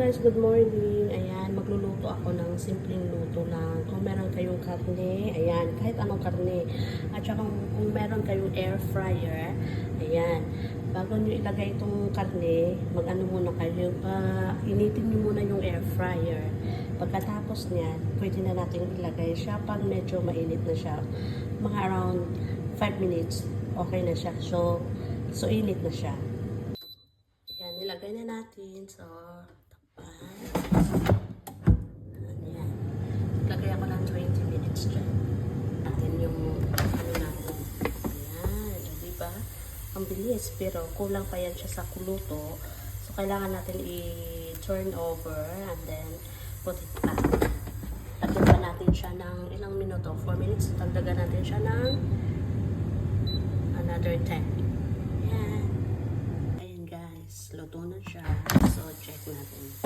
guys, good morning. Ayan, magluluto ako ng simpleng luto lang. Kung meron kayong karne, ayan, kahit anong karne. At saka kung meron kayong air fryer, ayan, bago nyo ilagay itong karne, mag-ano muna kayo, initin nyo muna yung air fryer. Pagkatapos niya, pwede na natin ilagay siya pag medyo mainit na siya. Mga around 5 minutes, okay na siya. So init na siya. Ayan, nilagay na natin. So, takpan. Ayan. Lagay ako ng 20 minutes dyan. Natin yung ano natin. Ayan, diba? Ang bilis, pero kulang pa yan siya sa kuluto. So, kailangan natin i-turn over and then put it back. Lagyan pa natin siya ng ilang minuto, 4 minutes. Tagdagan natin siya ng another 10. Ayan. Ayan guys, luto na siya. So, check natin.